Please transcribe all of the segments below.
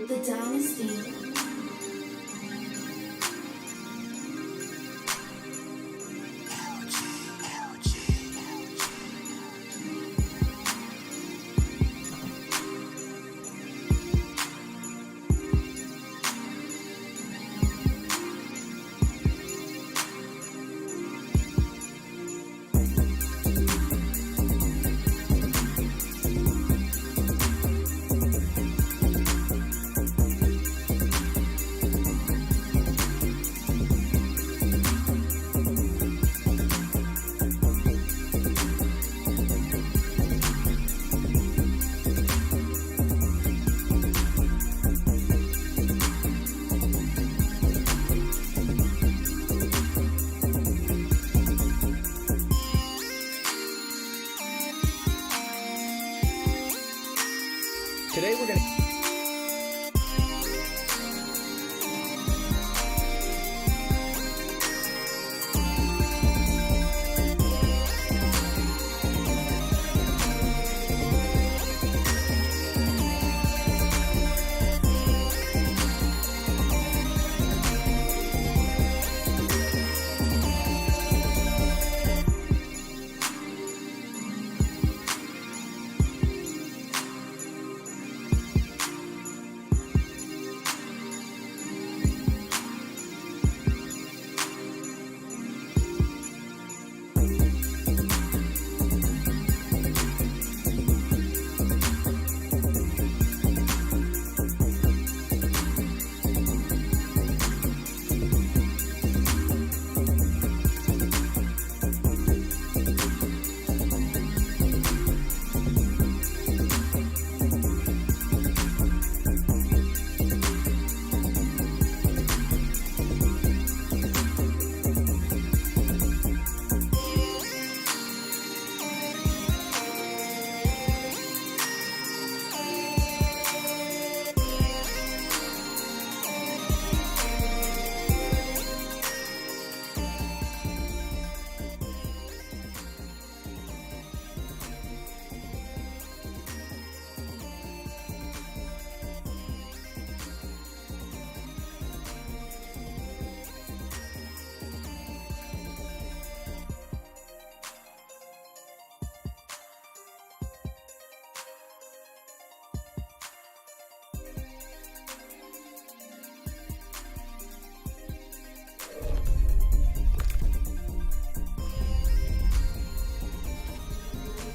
The Dynasty. Today we're gonna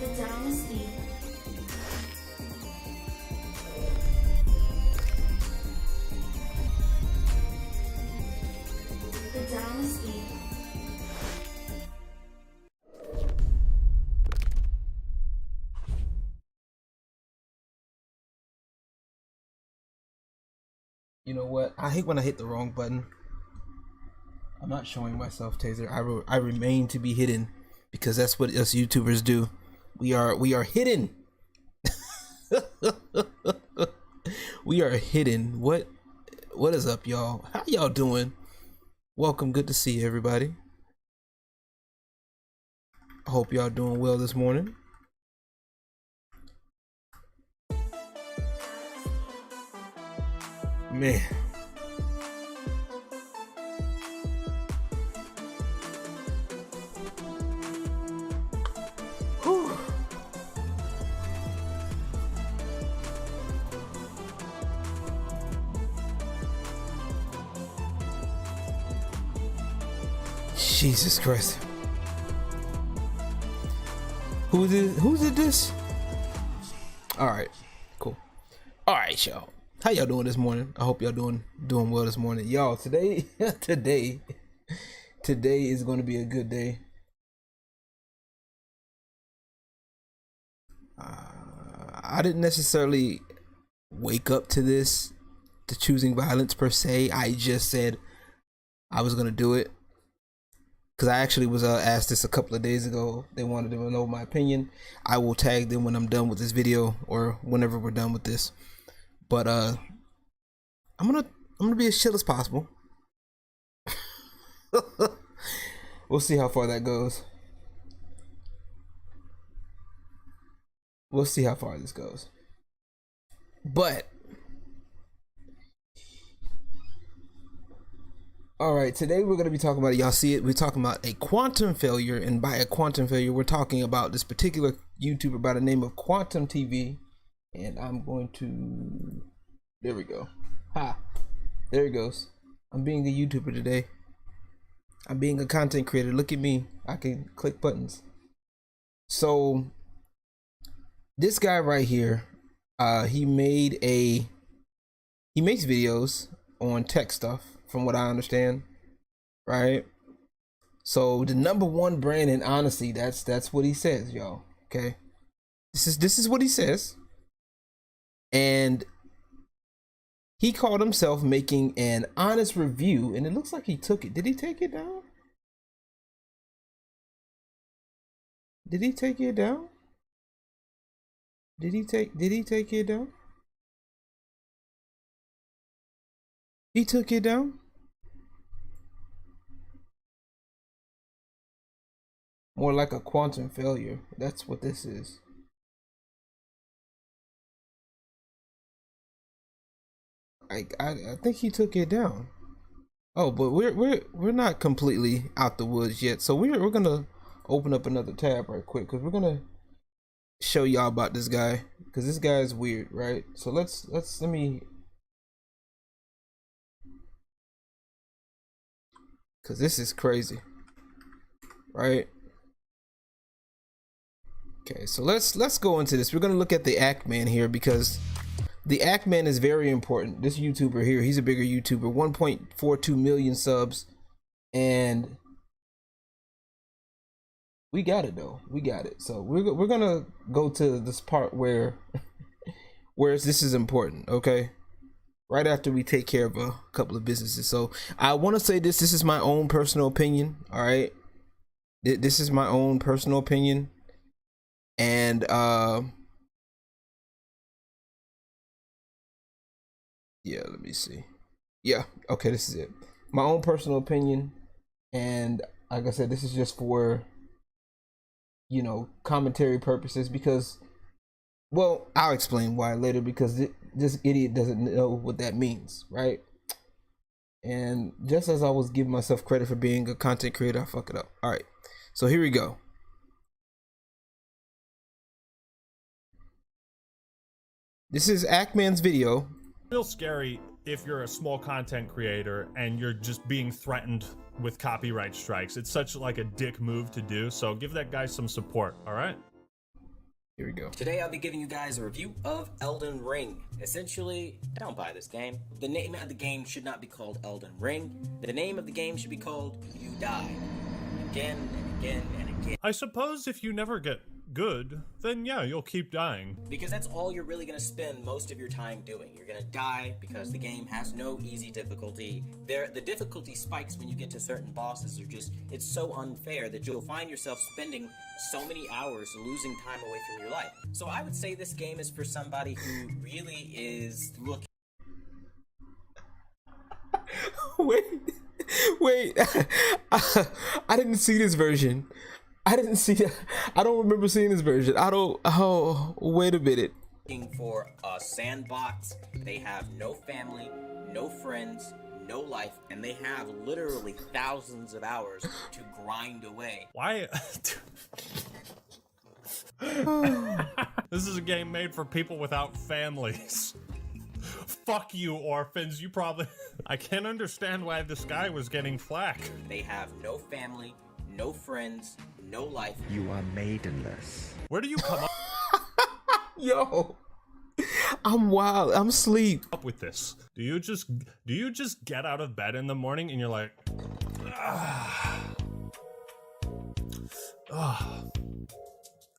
The Dynasty. The Dynasty. You know what? I hate when I hit the wrong button. I'm not showing myself, Taser. I remain to be hidden because that's what us YouTubers do. We are hidden. We are hidden. What is up, y'all? How y'all doing? Welcome. Good to see everybody. I hope y'all doing well this morning. Man. Whew. Jesus Christ. Who's it this? Alright, cool. Alright, y'all. How y'all doing this morning? I hope y'all doing well this morning. Y'all, today is gonna be a good day. I didn't necessarily wake up to choosing violence per se. I just said I was gonna do it because I actually was asked this a couple of days ago. They wanted to know my opinion. I will tag them when I'm done with this video or whenever we're done with this. But I'm gonna be as chill as possible. We'll see how far that goes. we'll see how far this goes. But all right, today we're going to be talking about it. Y'all see it. We're talking about a quantum failure, and by a quantum failure, we're talking about this particular YouTuber by the name of Quantum TV. And I'm going to, there we go. Ha, there it goes. I'm being a YouTuber today. I'm being a content creator. Look at me. I can click buttons. So this guy right here, he makes videos on tech stuff, from what I understand, right? So the number one brand in honesty, that's what he says, y'all. Okay, this is what he says, and he called himself making an honest review, and it looks like he took it. Did he take it down? Did he take it down? Did he take it down? He took it down? More like a quantum failure. That's what this is. I think he took it down. Oh, but we're not completely out the woods yet. So we're gonna open up another tab right quick, because we're gonna show y'all about this guy, because this guy is weird, right? So let me, because this is crazy, right? Okay, so let's go into this. We're gonna look at the Act Man here, because the Act Man is very important. This YouTuber here, he's a bigger YouTuber, 1.42 million subs, and we got it though. We got it. So we're gonna go to this part where this is important, okay? Right after we take care of a couple of businesses. So I want to say this is my own personal opinion, all right? This is my own personal opinion, and yeah, let me see. Yeah, okay, this is it. My own personal opinion, and like I said, this is just for, you know, commentary purposes, because, well, I'll explain why later, because this idiot doesn't know what that means, right? And just as I was giving myself credit for being a content creator, I fuck it up. All right, so here we go. This is Act Man's video. Real scary if you're a small content creator and you're just being threatened with copyright strikes. It's such like a dick move to do, so give that guy some support, all right? Here we go. Today I'll be giving you guys a review of Elden Ring. Essentially, don't buy this game. The name of the game should not be called Elden Ring. The name of the game should be called You Die. Again and again and again. I suppose if you never get good, then yeah, you'll keep dying. Because that's all you're really going to spend most of your time doing. You're going to die because the game has no easy difficulty. The difficulty spikes when you get to certain bosses. It's so unfair that you'll find yourself spending so many hours losing time away from your life. So I would say this game is for somebody who really is looking. Wait, I didn't see this version. I didn't see that. I don't remember seeing this version. Oh, wait a minute. Looking for a sandbox. They have no family, no friends, no life, and they have literally thousands of hours to grind away. Why? This is a game made for people without families. Fuck you, orphans. You probably... I can't understand why this guy was getting flack. They have no family, no friends, no life. You are maidenless. Where do you come Yo, I'm wild. I'm asleep. up with this? Do you just get out of bed in the morning and you're like,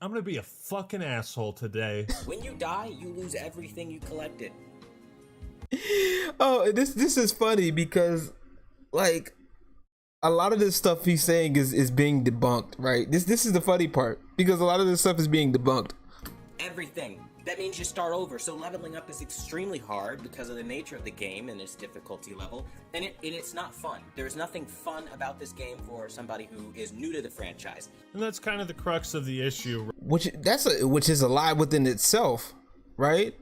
I'm gonna be a fucking asshole today. When you die, you lose everything you collected. Oh, this is funny because, like, a lot of this stuff he's saying is being debunked, right? This is the funny part, because a lot of this stuff is being debunked. Everything. that means you start over. So leveling up is extremely hard because of the nature of the game and its difficulty level, and it's not fun. There's nothing fun about this game for somebody who is new to the franchise. And that's kind of the crux of the issue. Which is a lie within itself, right?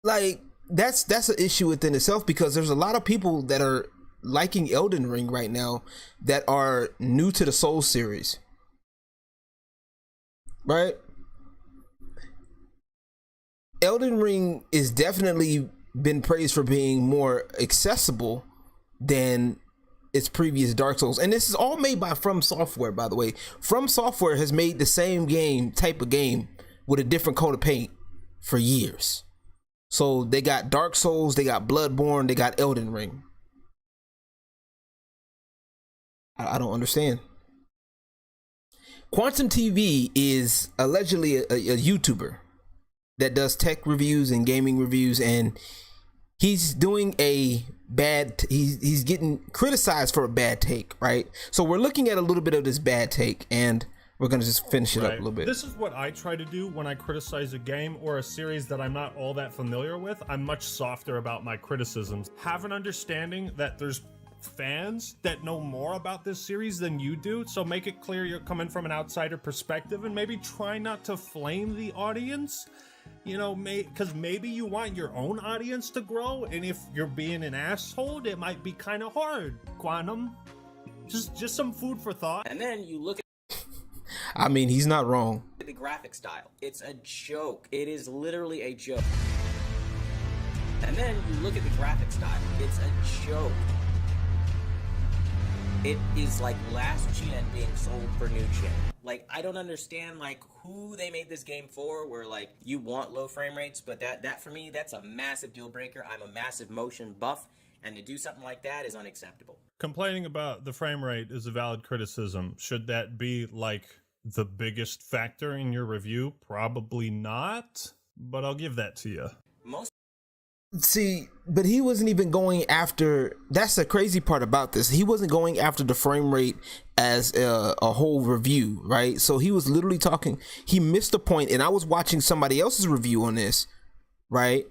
Like that's an issue within itself, because there's a lot of people that are liking Elden Ring right now that are new to the Souls series, right? Elden Ring is definitely been praised for being more accessible than its previous Dark Souls, and this is all made by From Software, by the way. From Software has made the same type of game with a different coat of paint for years. So they got Dark Souls, they got Bloodborne, they got Elden Ring. I don't understand. Quantum TV is allegedly a YouTuber that does tech reviews and gaming reviews, and he's doing a bad he's getting criticized for a bad take, right? So we're looking at a little bit of this bad take, and we're gonna just finish it up a little bit. This is what I try to do when I criticize a game or a series that I'm not all that familiar with. I'm much softer about my criticisms. Have an understanding that there's fans that know more about this series than you do, so make it clear you're coming from an outsider perspective, and maybe try not to flame the audience. You know, because maybe you want your own audience to grow, and if you're being an asshole, it might be kind of hard. Quantum, just some food for thought. And then you look I mean, he's not wrong. at the graphic style. It's a joke. It is literally a joke. And then you look at the graphic style. It's a joke. It is like last gen being sold for new gen. Like, I don't understand, like, who they made this game for, where, like, you want low frame rates, but that for me, that's a massive deal breaker. I'm a massive motion buff, and to do something like that is unacceptable. Complaining about the frame rate is a valid criticism. Should that be, like, the biggest factor in your review? Probably not, but I'll give that to you. See, but he wasn't even going after, that's the crazy part about this. He wasn't going after the frame rate as a whole review, right? So he was literally talking, he missed the point, and I was watching somebody else's review on this, right?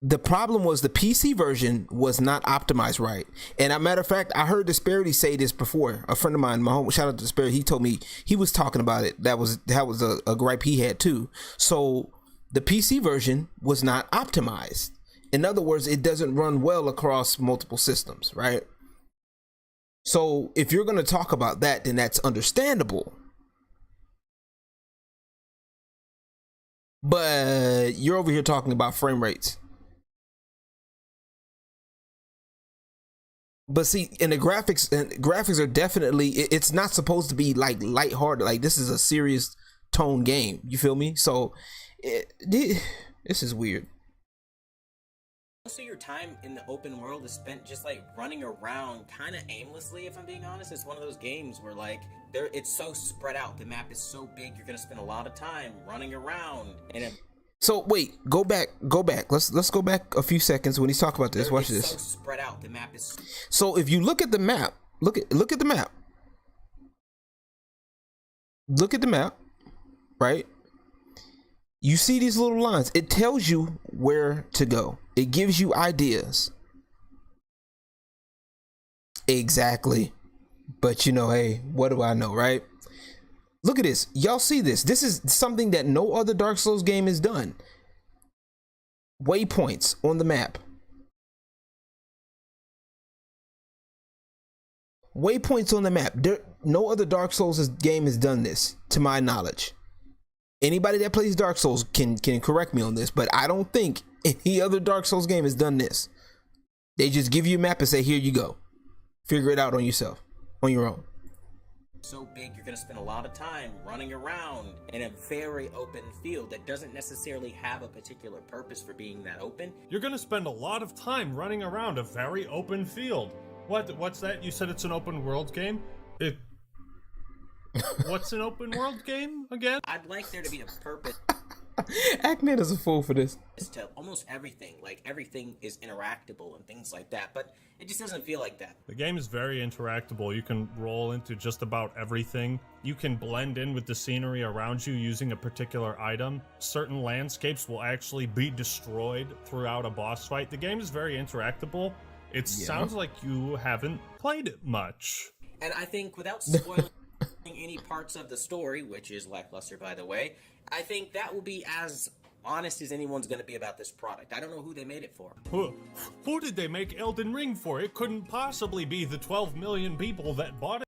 The problem was the PC version was not optimized right. And a matter of fact, I heard Disparity say this before. A friend of mine, my home, shout out to Disparity, he told me he was talking about it. That was a gripe he had too. So the PC version was not optimized. In other words, it doesn't run well across multiple systems, right? So if you're going to talk about that, then that's understandable. But you're over here talking about frame rates. But see, and the graphics are definitely, it's not supposed to be like lighthearted. Like, this is a serious tone game. You feel me? So this is weird. Most of your time in the open world is spent just like running around kind of aimlessly, if I'm being honest. It's one of those games where like it's so spread out. The map is so big, you're gonna spend a lot of time running around. So wait, go back. Let's go back a few seconds when he's talking about this. Watch this. So spread out. The map is. So if you look at the map, look at the map. Look at the map, right? You see these little lines. It tells you where to go. It gives you ideas. Exactly. But you know, hey, what do I know, right? Look at this. Y'all see this. This is something that no other Dark Souls game has done. Waypoints on the map. Waypoints on the map. No other Dark Souls game has done this, to my knowledge. Anybody that plays Dark Souls can correct me on this, but I don't think any other Dark Souls game has done this. They just give you a map and say, here you go. Figure it out on yourself, on your own. So big, you're gonna spend a lot of time running around in a very open field that doesn't necessarily have a particular purpose for being that open. You're gonna spend a lot of time running around a very open field. What's that? You said it's an open world game? What's an open world game again? I'd like there to be a purpose. Ackman is a fool for this. to almost everything. Like, everything is interactable and things like that, but it just doesn't feel like that. The game is very interactable. You can roll into just about everything. You can blend in with the scenery around you using a particular item. Certain landscapes will actually be destroyed throughout a boss fight. The game is very interactable. It sounds like you haven't played it much. And I think without spoiling any parts of the story, which is lackluster by the way, I think that will be as honest as anyone's going to be about this product. I don't know who they made it for. Who did they make Elden Ring for? It couldn't possibly be the 12 million people that bought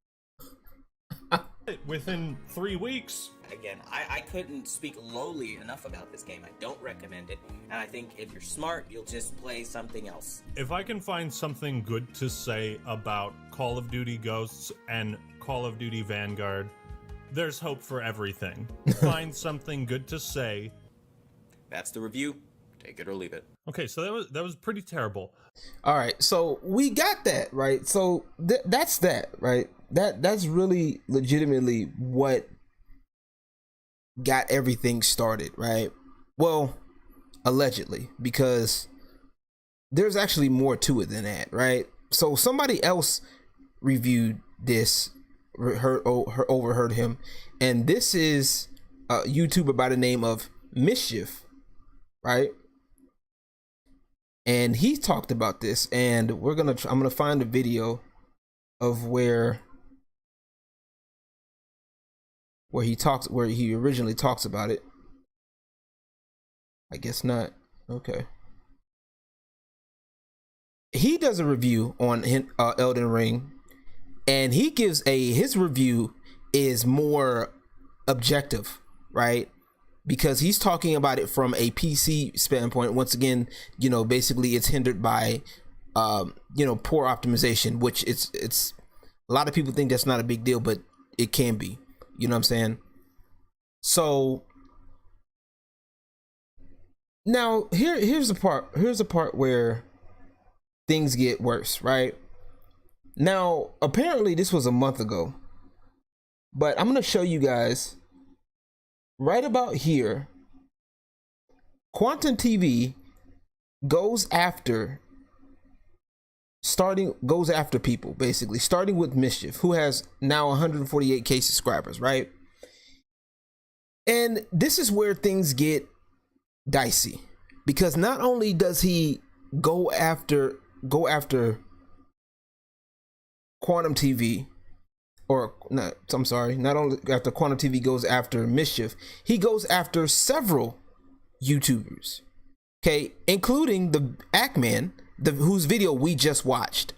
it within 3 weeks. Again, I couldn't speak lowly enough about this game. I don't recommend it, and I think if you're smart, you'll just play something else. If I can find something good to say about Call of Duty Ghosts and Call of Duty Vanguard, there's hope for everything. Find something good to say. That's the review. Take it or leave it. Okay, so that was pretty terrible. All right, so we got that right. So that's that, right? That's really legitimately what got everything started, right? Well, allegedly, because there's actually more to it than that, right? So somebody else reviewed this, overheard him, and this is a YouTuber by the name of Mischief, right? And he talked about this, and I'm gonna find a video of where he originally talks about it. I guess not. Okay. He does a review on Elden Ring, and he gives his review is more objective, right? Because he's talking about it from a PC standpoint. Once again, basically it's hindered by poor optimization, which it's a lot of people think that's not a big deal, but it can be. You know what I'm saying? So now here's the part where things get worse, right? Now, apparently this was a month ago, but I'm going to show you guys right about here. Quantum TV goes after people, basically, starting with Mischief, who has now 148k subscribers, right? And this is where things get dicey, because not only does he go after Quantum TV, not only after Quantum TV goes after Mischief, he goes after several YouTubers, okay, including the Ackman, whose video we just watched.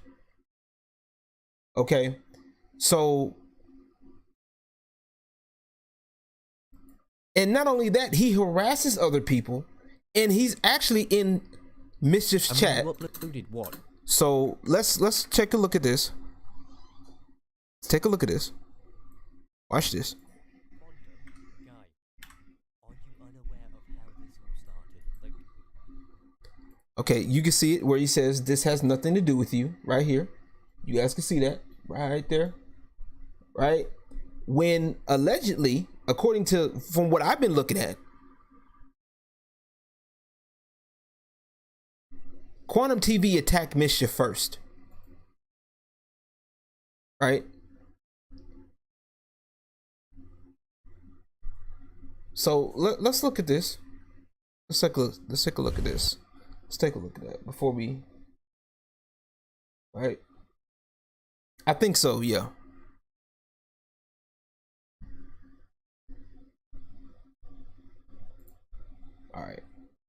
Okay, so, and not only that, he harasses other people, and he's actually in Mischief's chat. What? So let's take a look at this. Let's take a look at this. Watch this. Okay, you can see it where he says this has nothing to do with you, right here. You guys can see that right there, right? When allegedly, according to from what I've been looking at, Quantum TV attacked Mischief first, right? So let's look at this. Let's take a look at this. Let's take a look at that before we. Right. I think so. Yeah. All right.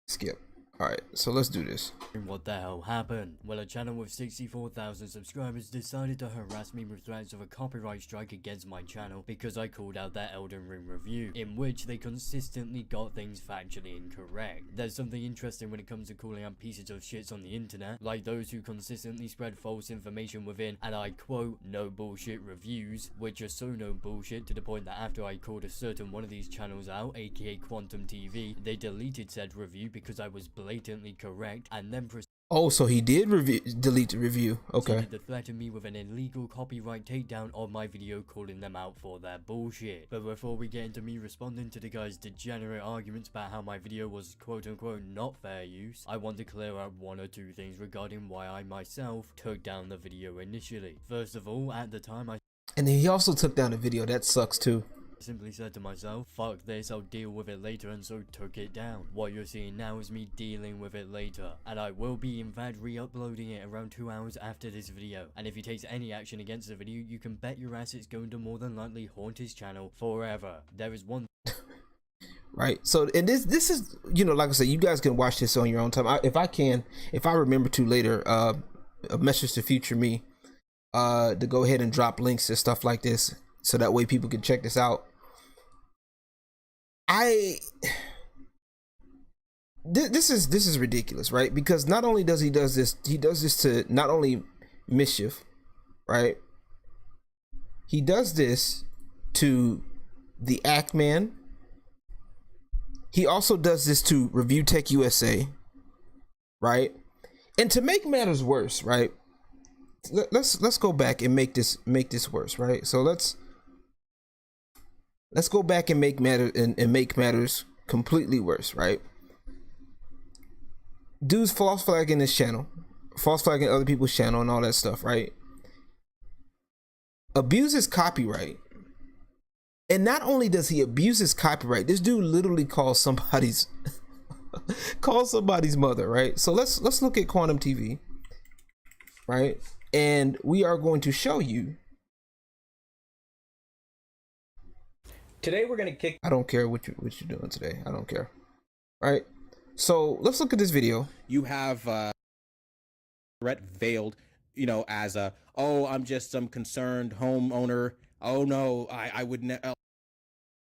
Skip. All right. So let's do this. What the hell happened? Well, a channel with 64,000 subscribers decided to harass me with threats of a copyright strike against my channel because I called out their Elden Ring review, in which they consistently got things factually incorrect. There's something interesting when it comes to calling out pieces of shit on the internet, like those who consistently spread false information within, and I quote, no bullshit reviews, which are so no bullshit to the point that after I called a certain one of these channels out, aka Quantum TV, they deleted said review because I was blatantly blatantly correct, and then Oh, so he did delete the review. Okay. proceeded to threaten me with an illegal copyright takedown on my video, calling them out for their bullshit. But before we get into me responding to the guy's degenerate arguments about how my video was quote unquote not fair use, I want to clear up one or two things regarding why I myself took down the video initially. First of all, at the time And then he also took down the video. That sucks too. simply said to myself, fuck this, I'll deal with it later, and so took it down. What you're seeing now is me dealing with it later, and I will be in fact re-uploading it around 2 hours after this video. And if he takes any action against the video, you can bet your ass it's going to more than likely haunt his channel forever. There is one Right. So, and this is, you know, like I said, you guys can watch this on your own time. If I remember to later, a message to future me, to go ahead and drop links to stuff like this, so that way people can check this out. This is ridiculous, right? Because not only does he does this to not only mischief, right? He does this to the Act Man. He also does this to Review Tech USA, right? And to make matters worse, right? Let's go back and make this worse, right? So let's go back and make matters completely worse, right? Dude's false flagging his channel, false flagging other people's channel and all that stuff, right? Abuses copyright. And not only does he abuse his copyright, this dude literally calls somebody's mother, right? So let's look at Quantum TV, right? And we are going to show you. Today we're gonna kick. I don't care what you're doing today. I don't care. Right? So let's look at this video. You have threat veiled, you know, as a, oh, I'm just some concerned homeowner. Oh no, I would never.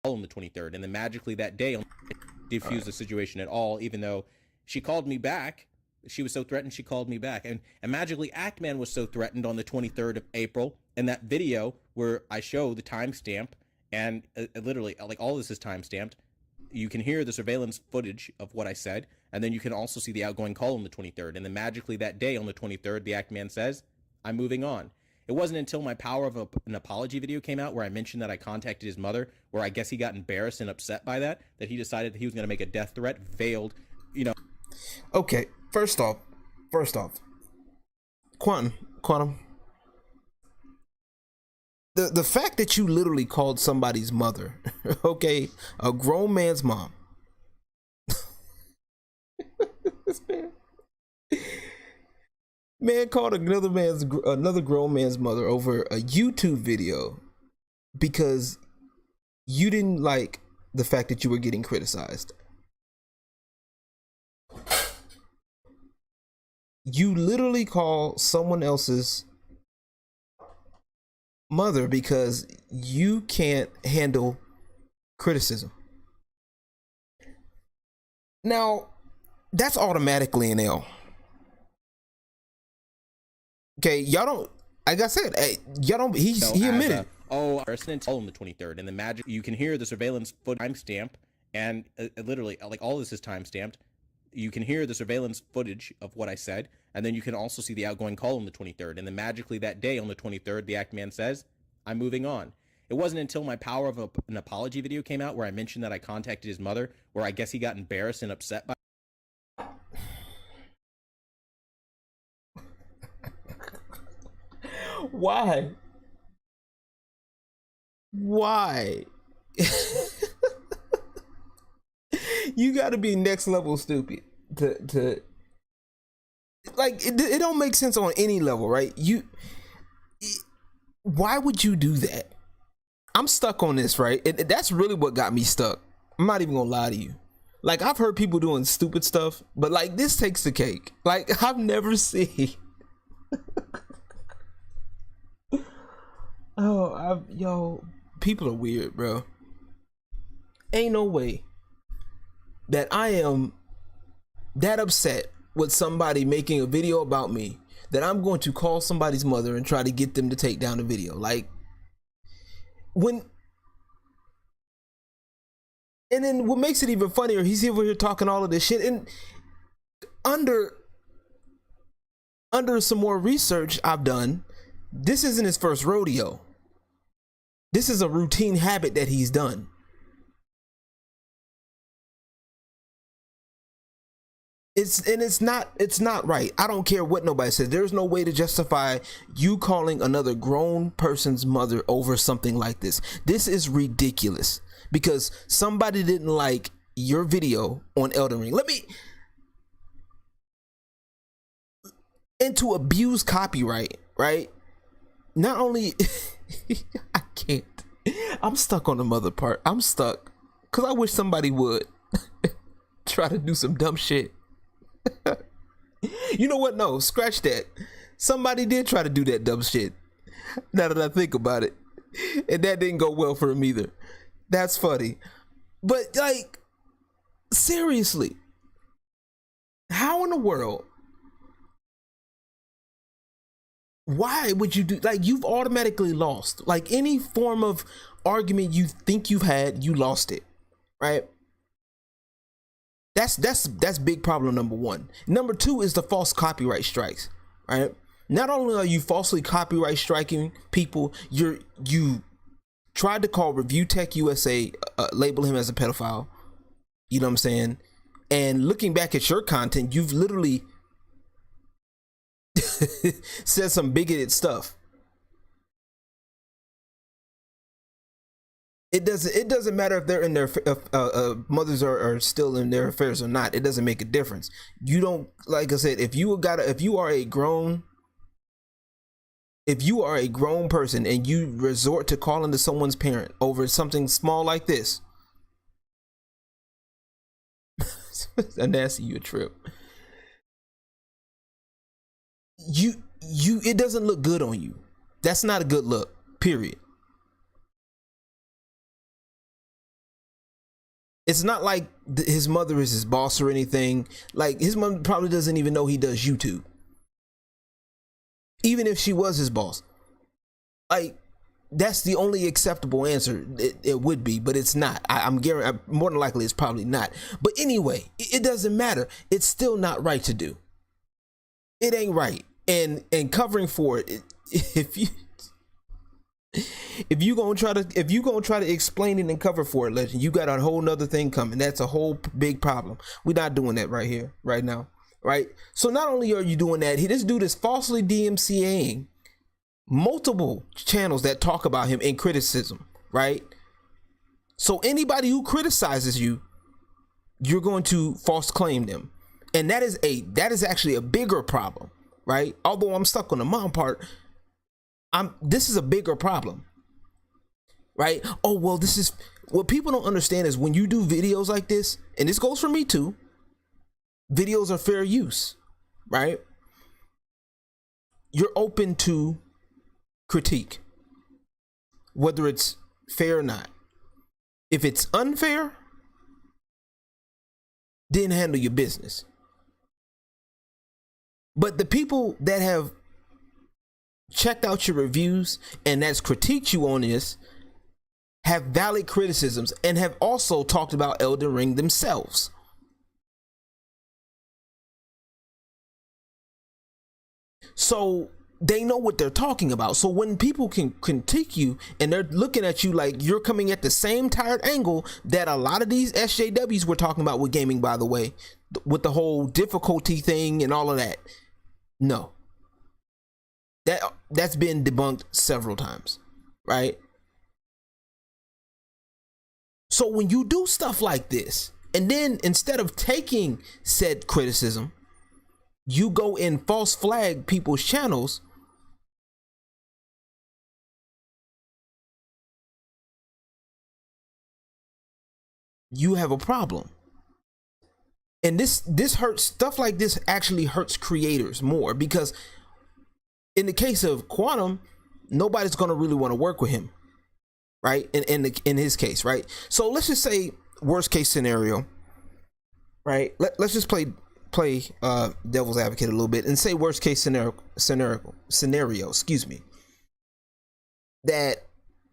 On the 23rd, and then magically that day diffuse the situation at all, even though she called me back. She was so threatened she called me back, and magically Actman was so threatened on the 23rd of April, and that video where I show the timestamp, and literally like all this is timestamped, you can hear the surveillance footage of what I said, and then you can also see the outgoing call on the 23rd, and then magically that day on the 23rd the Actman says, I'm moving on. It wasn't until my Power of an Apology video came out where I mentioned that I contacted his mother, where I guess he got embarrassed and upset by that he decided that he was going to make a death threat veiled, you know. Okay, first off, Quantum, the fact that you literally called somebody's mother, okay, a grown man's mom. This man called another grown man's mother over a YouTube video because you didn't like the fact that you were getting criticized. You literally call someone else's mother because you can't handle criticism. Now, that's automatically an L. Okay, y'all don't. Like I said, y'all don't. He admitted. On the 23rd, and the magic. You can hear the surveillance timestamp, and literally like all this is timestamped. You can hear the surveillance footage of what I said, and then you can also see the outgoing call on the 23rd, and then magically that day on the 23rd, the Actman says, I'm moving on. It wasn't until my Power of an Apology video came out where I mentioned that I contacted his mother, where I guess he got embarrassed and upset by. Why? You got to be next level stupid to like it don't make sense on any level, right? Why would you do that? I'm stuck on this, right? And that's really what got me stuck. I'm not even gonna lie to you. Like, I've heard people doing stupid stuff, but like this takes the cake. Like, I've never seen yo, people are weird, bro. Ain't no way that I am that upset with somebody making a video about me that I'm going to call somebody's mother and try to get them to take down the video. Like, and then what makes it even funnier, he's over here talking all of this shit, and under some more research I've done, this isn't his first rodeo. This is a routine habit that he's done. It's not right. I don't care what nobody says. There's no way to justify you calling another grown person's mother over something like this. This is ridiculous because somebody didn't like your video on Elden Ring. And to abuse copyright, right? Not only I can't. I'm stuck on the mother part. I'm stuck because I wish somebody would try to do some dumb shit. You know what? No, scratch that. Somebody did try to do that dumb shit. Now that I think about it, and that didn't go well for him either. That's funny, but like, seriously, how in the world? Why would you do, like, you've automatically lost. Like, any form of argument you think you've had, you lost it, right? That's big problem number one. Number two is the false copyright strikes, right? Not only are you falsely copyright striking people, you tried to call Review Tech USA, label him as a pedophile. You know what I'm saying? And looking back at your content, you've literally said some bigoted stuff. It doesn't matter if they're in their mothers are still in their affairs or not. It doesn't make a difference. You don't, like I said, if you are a grown person and you resort to calling to someone's parent over something small like this, and that's you a trip. It doesn't look good on you. That's not a good look, period. It's not like his mother is his boss or anything. Like, his mother probably doesn't even know he does YouTube. Even if she was his boss. Like, that's the only acceptable answer. It would be, but it's not. I'm guaranteed, more than likely it's probably not. But anyway, it doesn't matter. It's still not right to do. It ain't right. And covering for it, if you gonna try to explain it and cover for it, legend, you got a whole nother thing coming. That's a whole big problem. We're not doing that right here, right now, right? So not only are you doing that, this dude is falsely DMCAing multiple channels that talk about him in criticism, right? So anybody who criticizes you, you're going to false claim them, and that is actually a bigger problem, right? Although I'm stuck on the mom part. This is a bigger problem, right? Oh, well, this is what people don't understand is when you do videos like this, and this goes for me too, videos are fair use, right? You're open to critique, whether it's fair or not. If it's unfair, then handle your business. But the people that have checked out your reviews and that's critiqued you on this have valid criticisms and have also talked about Elden Ring themselves. So they know what they're talking about. So when people can critique you and they're looking at you like you're coming at the same tired angle that a lot of these SJWs were talking about with gaming, by the way, with the whole difficulty thing and all of that. No. That's been debunked several times, right? So when you do stuff like this, and then instead of taking said criticism, you go and false flag people's channels, you have a problem. And this hurts. Stuff like this actually hurts creators more, because in the case of Quantum, nobody's going to really want to work with him, right? In his case, right? So let's just say worst case scenario, right? Let's just play devil's advocate a little bit and say worst case scenario, excuse me, that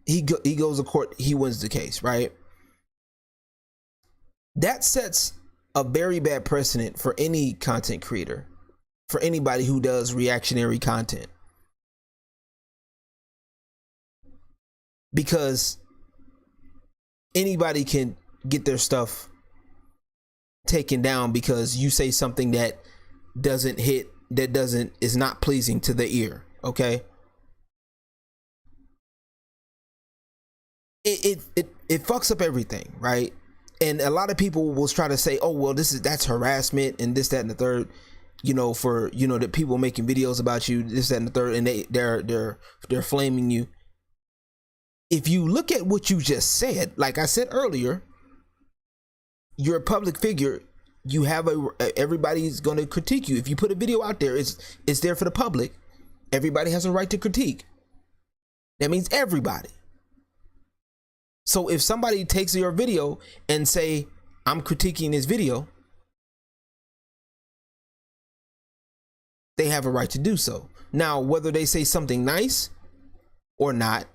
he goes to court, he wins the case, right? That sets a very bad precedent for any content creator, for anybody who does reactionary content. Because anybody can get their stuff taken down because you say something that doesn't hit, is not pleasing to the ear, okay? It fucks up everything, right? And a lot of people will try to say, oh, well, that's harassment and this, that, and the third, you know, for, you know, that people making videos about you, this, that, and the third, and they're flaming you. If you look at what you just said, like I said earlier, you're a public figure. You have everybody's going to critique you. If you put a video out there, it's there for the public. Everybody has a right to critique. That means everybody. So if somebody takes your video and say, I'm critiquing this video, they have a right to do so. Now, whether they say something nice or not,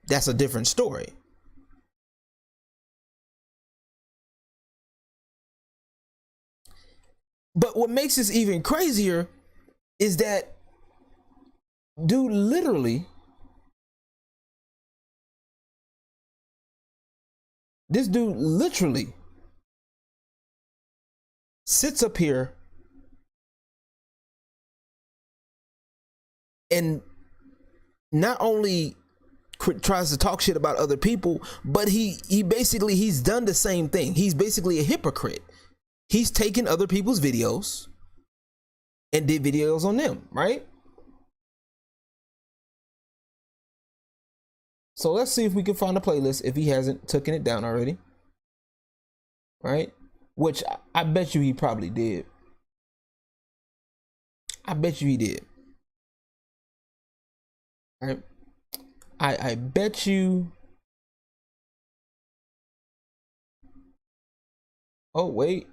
that's a different story. But what makes this even crazier is that dude literally, this dude literally sits up here and not only tries to talk shit about other people, but he's done the same thing. He's basically a hypocrite. He's taken other people's videos and did videos on them, right? So let's see if we can find a playlist if he hasn't taken it down already, right? Which I bet you he probably did. I bet you he did. Right? I bet you. Oh, wait.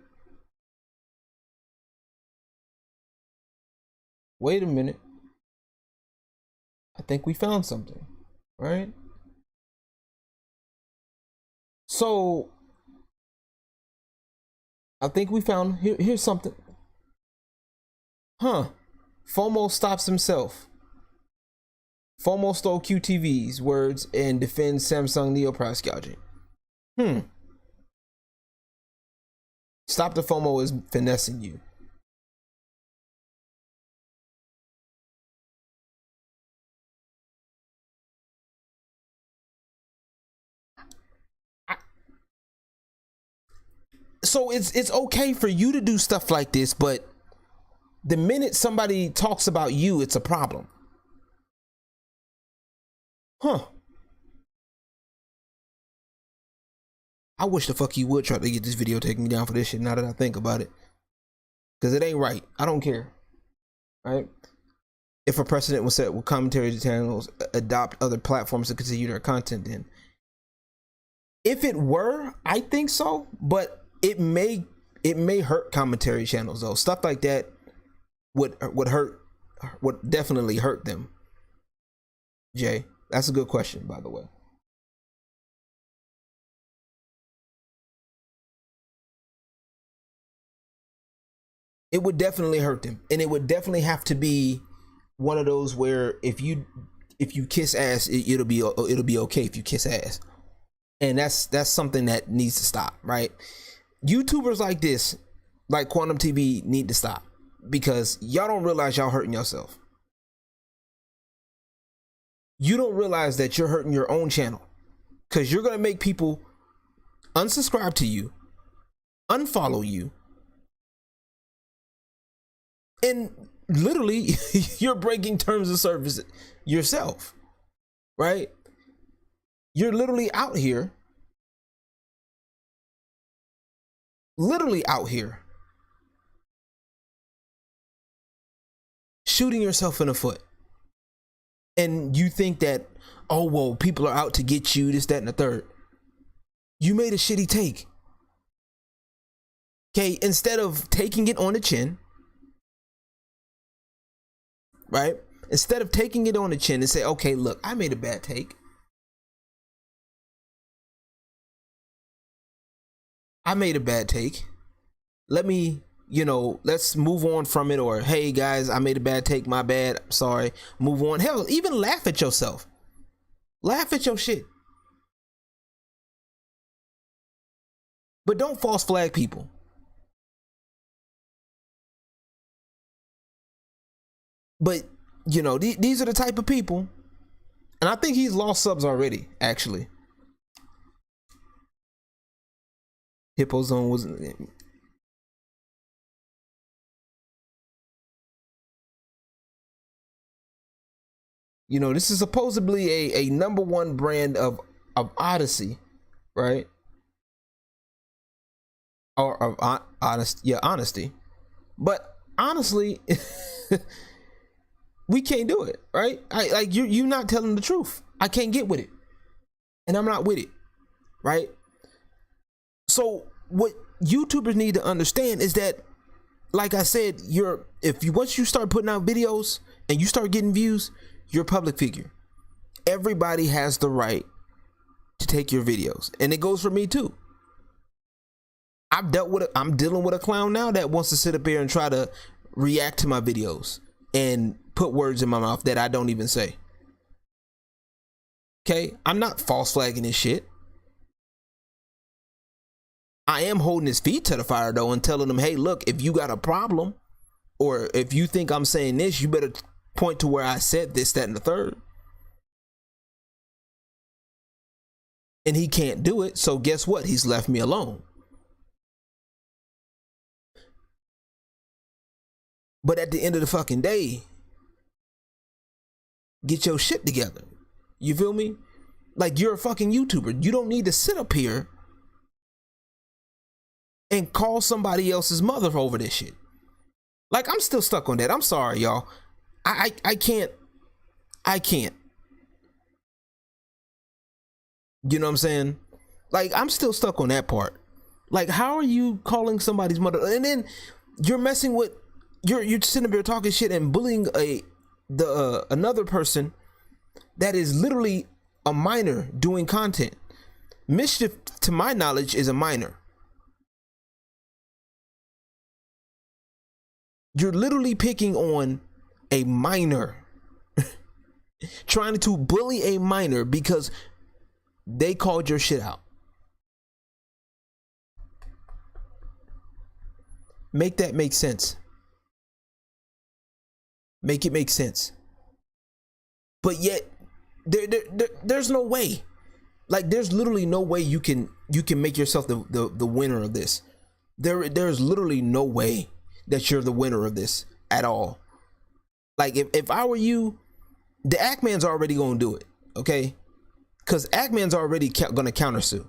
Wait a minute. I think we found something, right? So I think we found here's something. FOMO stops himself. FOMO stole QTV's words and defends Samsung Neo price gouging. Stop the FOMO is finessing you. So it's okay for you to do stuff like this, but the minute somebody talks about you, it's a problem. I wish the fuck he would try to get this video taken down for this shit now that I think about it. Because it ain't right. I don't care. Right? If a precedent was set with commentary channels adopt other platforms to continue their content, then if it were, I think so, but it may hurt commentary channels though. Stuff like that would definitely hurt them. Jay, that's a good question, by the way. It would definitely hurt them, and it would definitely have to be one of those where if you kiss ass, it'll be okay if you kiss ass, and that's something that needs to stop, right? YouTubers like this, like Quantum TV, need to stop because y'all don't realize y'all hurting yourself. You don't realize that you're hurting your own channel because you're gonna make people unsubscribe to you, unfollow you. And literally, you're breaking terms of service yourself, right? You're literally out here, shooting yourself in the foot. And you think that, oh, well, people are out to get you, this, that, and the third. You made a shitty take. Okay, instead of taking it on the chin, right? Instead of taking it on the chin and say, okay, look, I made a bad take. let me, let's move on from it. Or, hey guys, I made a bad take, my bad, sorry, move on. Hell, even laugh at yourself. Laugh at your shit. But don't false flag people. But, these are the type of people. And I think he's lost subs already, actually. Hippo Zone was... this is supposedly a number one brand of Odyssey, right? Or of honesty. But honestly, we can't do it, right? You're not telling the truth. I can't get with it, and I'm not with it, right? So what YouTubers need to understand is that, like I said, once you start putting out videos and you start getting views, you're a public figure. Everybody has the right to take your videos, and it goes for me too. I'm dealing with a clown now that wants to sit up here and try to react to my videos and put words in my mouth that I don't even say. Okay, I'm not false flagging this shit. I am holding his feet to the fire though and telling him, hey, look, if you got a problem, or if you think I'm saying this, you better point to where I said this, that, and the third. And he can't do it, so guess what? He's left me alone. But at the end of the fucking day, get your shit together. You feel me? Like, you're a fucking YouTuber. You don't need to sit up here and call somebody else's mother over this shit. Like, I'm still stuck on that. I'm sorry, y'all. I can't. You know what I'm saying? Like, I'm still stuck on that part. Like, how are you calling somebody's mother? And then you're messing with, you're sitting up here talking shit and bullying another person that is literally a minor doing content. Mischief, to my knowledge, is a minor. You're literally picking on a minor, trying to bully a minor because they called your shit out. Make that make sense. Make it make sense. But yet, there's no way. Like, there's literally no way you can make yourself the winner of this. There's literally no way that you're the winner of this at all. Like, if I were you, the Ackman's already gonna do it, okay? Because Ackman's already gonna countersue,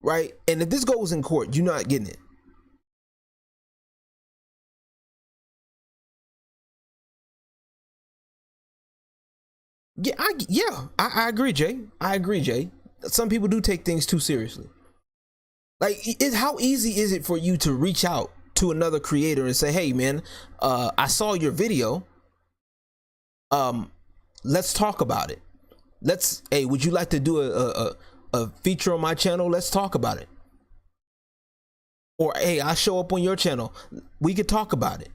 right? And if this goes in court, you're not getting it. I agree, Jay. I agree, Jay. Some people do take things too seriously. Like, how easy is it for you to reach out to another creator and say, hey man, I saw your video, let's talk about it. Hey, would you like to do a feature on my channel? Let's talk about it. Or, hey, I show up on your channel, we could talk about it.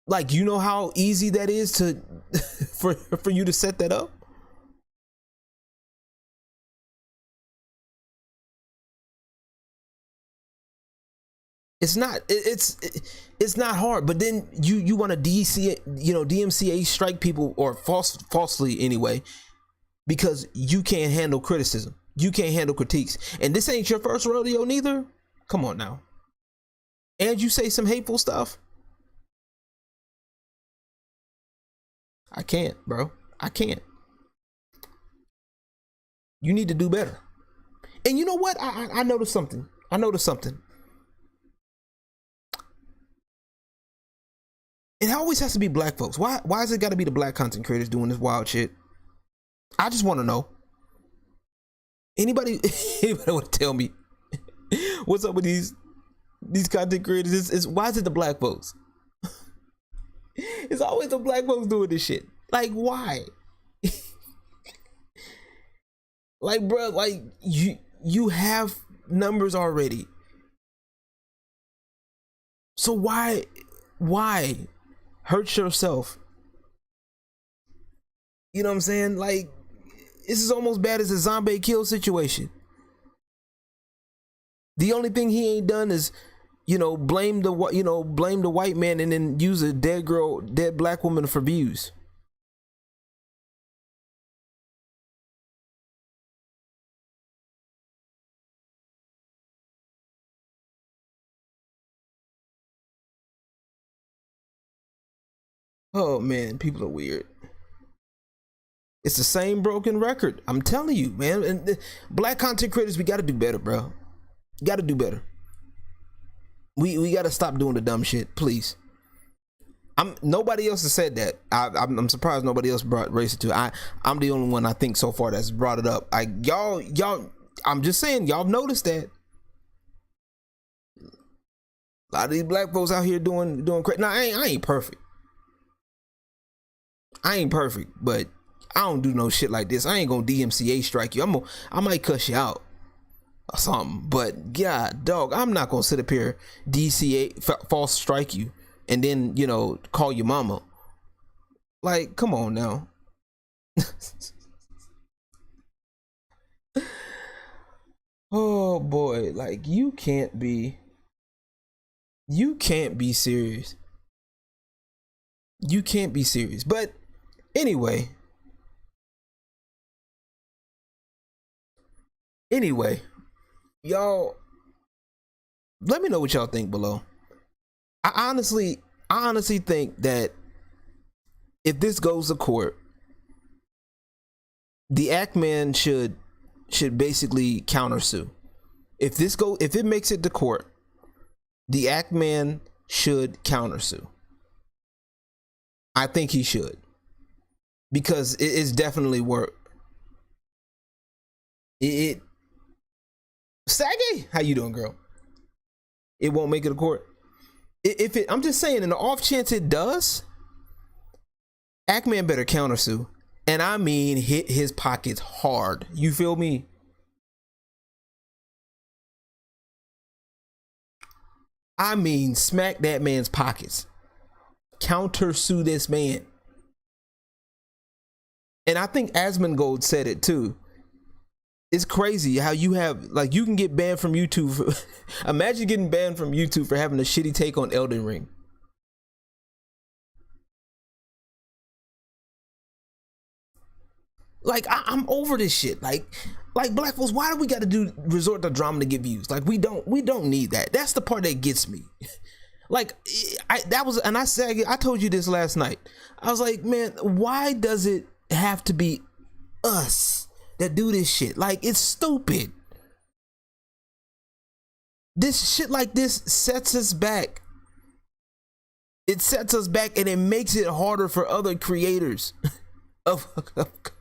Like, you know how easy that is to for you to set that up? It's not hard, but then you want to DMCA strike people, or falsely anyway, because you can't handle criticism. You can't handle critiques. And this ain't your first rodeo neither. Come on now. And you say some hateful stuff. I can't, bro. I can't. You need to do better. And you know what? I noticed something. It always has to be black folks. Why has it got to be the black content creators doing this wild shit? I just want to know. Anybody want to tell me what's up with these content creators? Why is it the black folks? It's always the black folks doing this shit. Like, why? Like, bro, like, you have numbers already. So why hurt yourself? You know what I'm saying? Like, this is almost bad as a zombie kill situation. The only thing he ain't done is, blame the white man and then use a dead black woman for views. Oh man, people are weird. It's the same broken record. I'm telling you, man. And black content creators, we got to do better, bro. Got to do better. We got to stop doing the dumb shit, please. Nobody else has said that. I'm surprised nobody else brought race to it. I'm the only one I think so far that's brought it up. Y'all. I'm just saying, y'all noticed that. A lot of these black folks out here doing crazy. Now I ain't perfect. I ain't perfect, but I don't do no shit like this. I ain't gonna DMCA strike you. I might cuss you out or something. But God, dog, I'm not gonna sit up here DCA false strike you and then call your mama. Like, come on now. Oh boy, like you can't be serious. You can't be serious. But anyway, y'all, let me know what y'all think below. I honestly think that if this goes to court, the Act Man should basically countersue. If it makes it to court, the Act Man should countersue. I think he should, because it's definitely work. Saggy, how you doing, girl? It won't make it to court. I'm just saying, in the off chance it does, Act Man better countersue, and I mean hit his pockets hard. You feel me? I mean smack that man's pockets. Countersue this man. And I think Asmongold said it too. It's crazy how you can get banned from YouTube. Imagine getting banned from YouTube for having a shitty take on Elden Ring. Like, I'm over this shit. Like black folks, why do we got to resort to drama to get views? Like, we don't need that. That's the part that gets me. Like, I told you this last night. I was like, man, why does it have to be us that do this shit? Like, it's stupid. This shit like this sets us back. It sets us back, and it makes it harder for other creators of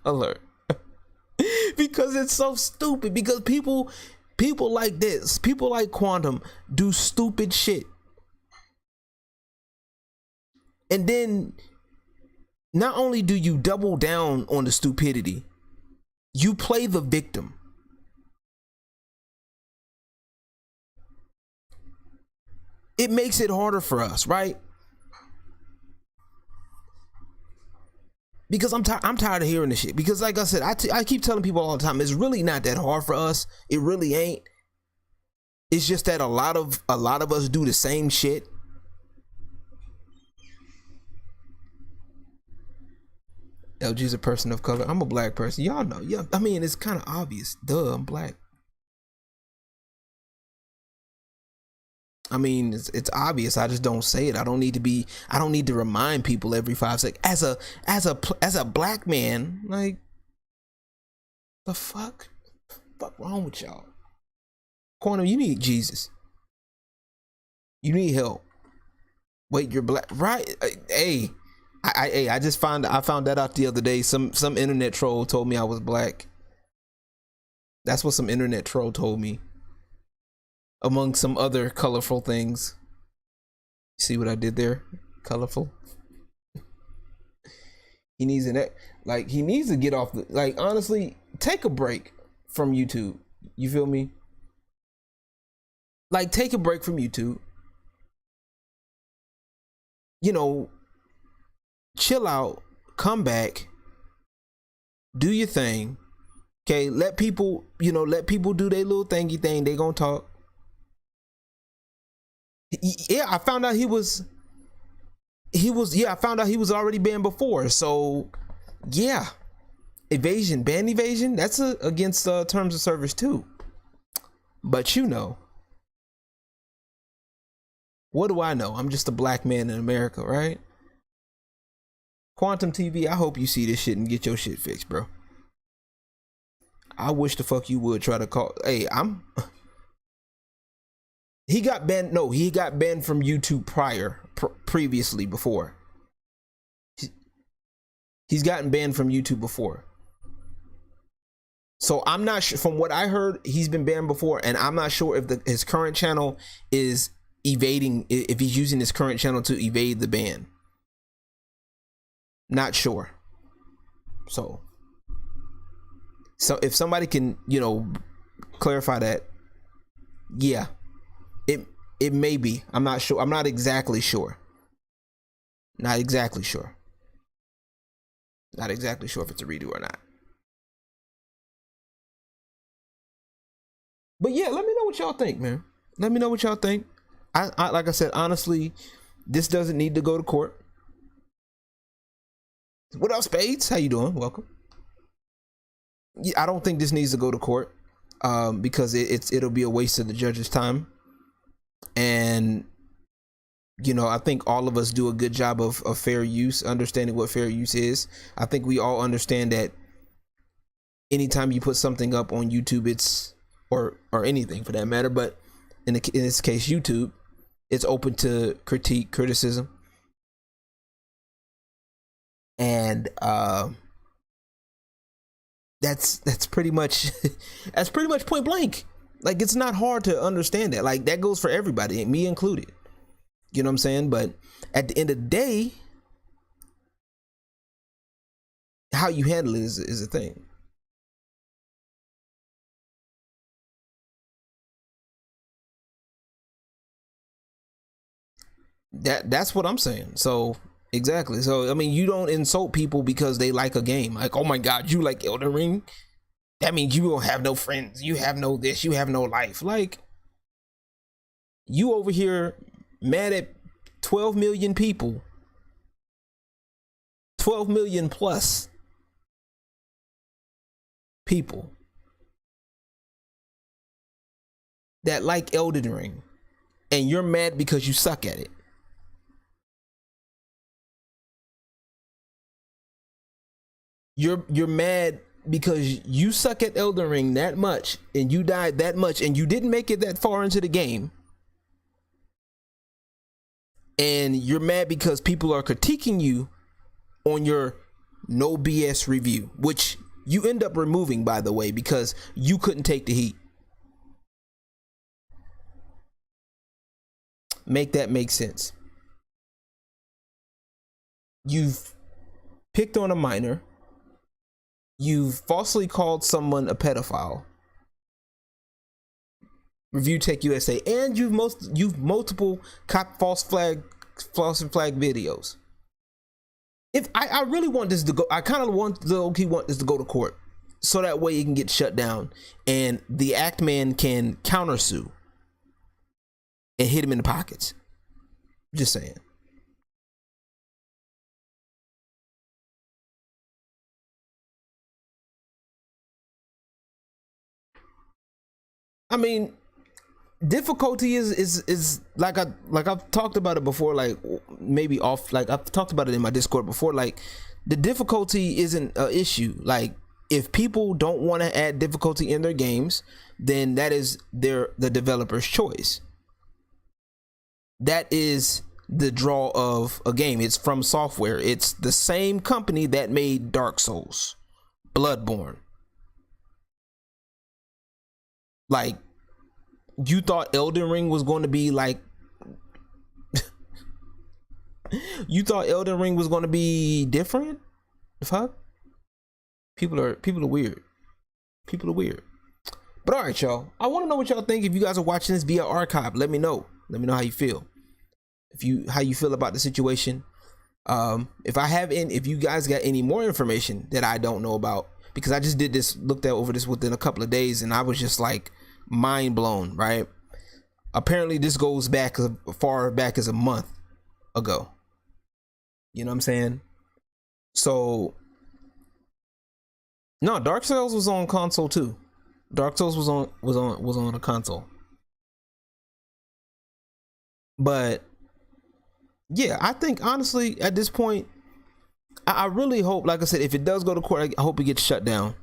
color. Because it's so stupid. Because people like this, people like Quantum, do stupid shit. And then not only do you double down on the stupidity, you play the victim. It makes it harder for us, right? Because I'm tired of hearing this shit. Because like I said, I keep telling people all the time, it's really not that hard for us. It really ain't. It's just that a lot of us do the same shit. LG's a person of color. I'm a black person. Y'all know. Yeah, I mean, it's kind of obvious. Duh, I'm black. I mean, it's obvious. I just don't say it. I don't need to remind people every 5 seconds. As a black man, like, the fuck wrong with y'all? Quantum, you need Jesus. You need help. Wait, you're black, right? Hey. I found that out the other day. Some internet troll told me I was black. That's what some internet troll told me. Among some other colorful things. See what I did there? Colorful. He needs to get off honestly, take a break from YouTube. You feel me? Like, take a break from YouTube. You know, chill out, come back, do your thing. Okay, let people do their little thingy thing. They gonna talk. Yeah, I found out he was already banned before. So yeah, ban evasion, that's against terms of service too. But what do I know? I'm just a black man in America, right? Quantum TV, I hope you see this shit and get your shit fixed, bro. I wish the fuck you would try to call. Hey, he got banned. No, he got banned from YouTube previously before. He's gotten banned from YouTube before. So I'm not sure. From what I heard, he's been banned before, and I'm not sure if his current channel is evading, if he's using his current channel to evade the ban. Not sure. So if somebody can, clarify that, yeah, it may be. I'm not sure. I'm not exactly sure. Not exactly sure if it's a redo or not. But yeah, let me know what y'all think, man. Let me know what y'all think. I like I said, honestly, this doesn't need to go to court. What up, Spades? How you doing? Welcome. Yeah, I don't think this needs to go to court, because it'll be a waste of the judge's time. And I think all of us do a good job of fair use, understanding what fair use is. I think we all understand that anytime you put something up on YouTube, it's or anything for that matter, but in this case YouTube, it's open to criticism, and that's pretty much point blank. Like, it's not hard to understand that. Like, that goes for everybody, me included. You know what I'm saying? But at the end of the day, how you handle it is a thing. That's what I'm saying. So exactly. So I mean, you don't insult people because they like a game. Like, oh my God, you like Elden Ring? That means you don't have no friends. You have no this. You have no life. Like, you over here mad at 12 million people, 12 million plus people that like Elden Ring, and you're mad because you suck at it. You're mad because you suck at Elden Ring that much, and you died that much, and you didn't make it that far into the game. And you're mad because people are critiquing you on your no BS review, which you end up removing, by the way, because you couldn't take the heat. Make that make sense. You've picked on a minor. You've falsely called someone a pedophile. Review Tech USA, and you've multiple cop false flag videos. If I really want this to go, I kind of want this to go to court, so that way it can get shut down, and the act man can countersue and hit him in the pockets. Just saying. I mean, difficulty is like I've talked about it before, like maybe off, like I've talked about it in my Discord before. Like, the difficulty isn't an issue. Like, if people don't want to add difficulty in their games, then that is the developer's choice. That is the draw of a game. It's From Software. It's the same company that made Dark Souls, Bloodborne. Like, you thought Elden Ring was going to be like you thought Elden Ring was going to be different? The fuck? People are weird. People are weird. But all right, y'all. I want to know what y'all think. If you guys are watching this via archive, let me know. Let me know how you feel. How you feel about the situation. If you guys got any more information that I don't know about, because I just looked over this within a couple of days, and I was just like mind blown, right? Apparently this goes back as far back as a month ago. You know what I'm saying? So no, Dark Souls was on console too. Dark Souls was on a console. But yeah, I think honestly at this point, I really hope, like I said, if it does go to court, I hope it gets shut down,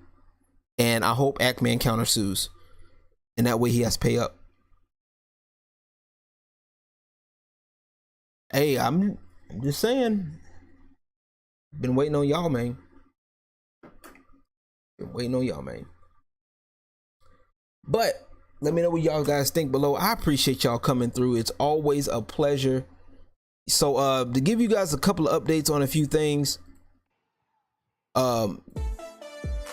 and I hope Ackman countersues, and that way he has to pay up. Hey, I'm just saying, been waiting on y'all, man. Been waiting on y'all, man. But let me know what y'all guys think below. I appreciate y'all coming through. It's always a pleasure. So to give you guys a couple of updates on a few things, I'm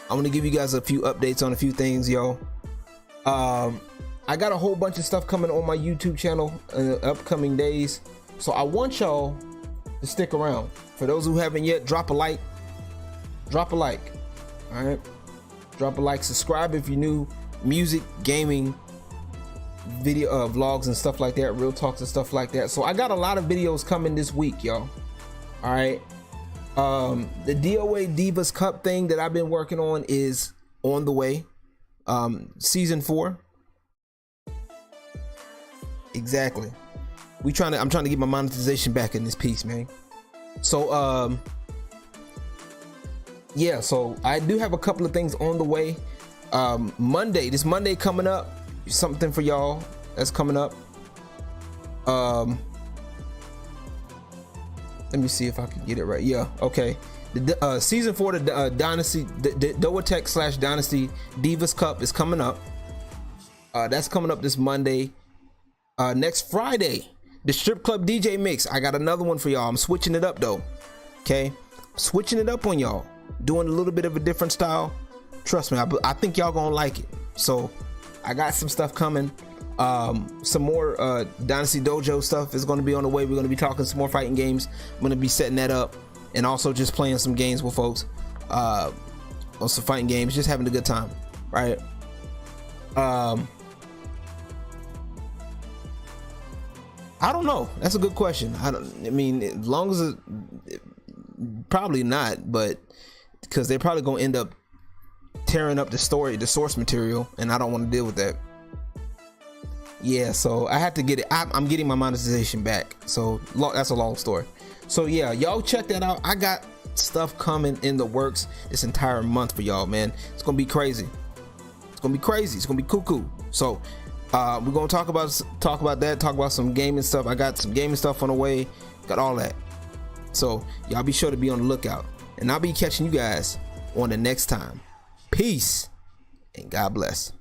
gonna give you guys a few updates on a few things, y'all. I got a whole bunch of stuff coming on my YouTube channel in the upcoming days, so I want y'all to stick around. For those who haven't yet, drop a like. All right, drop a like. Subscribe if you're new. Music, gaming, video vlogs and stuff like that, real talks and stuff like that. So I got a lot of videos coming this week, y'all. All right. The DOA Divas Cup thing that I've been working on is on the way. Season 4. Exactly. I'm trying to get my monetization back in this piece, man. So yeah, so I do have a couple of things on the way. This Monday coming up, something for y'all that's coming up. Let me see if I can get it right. Yeah, okay. The season 4 the Dynasty, the Doatech / Dynasty Divas Cup is coming up. That's coming up this Monday. Next Friday, the Strip Club DJ Mix. I got another one for y'all. I'm switching it up though. Okay, switching it up on y'all, doing a little bit of a different style. Trust me, I think y'all gonna like it. So I got some stuff coming. Some more Dynasty Dojo stuff is going to be on the way. We're going to be talking some more fighting games. I'm going to be setting that up, and also just playing some games with folks on some fighting games, just having a good time, right? I don't know. That's a good question. I mean, as long as probably not, but because they're probably going to end up tearing up the source material, and I don't want to deal with that. Yeah, so I have to get it. I'm getting my monetization back, so that's a long story. So yeah, y'all check that out. I got stuff coming in the works this entire month for y'all, man. It's gonna be crazy. It's gonna be cuckoo. So we're gonna talk about that, talk about some gaming stuff. I got some gaming stuff on the way, got all that. So y'all be sure to be on the lookout, and I'll be catching you guys on the next time. Peace and God bless.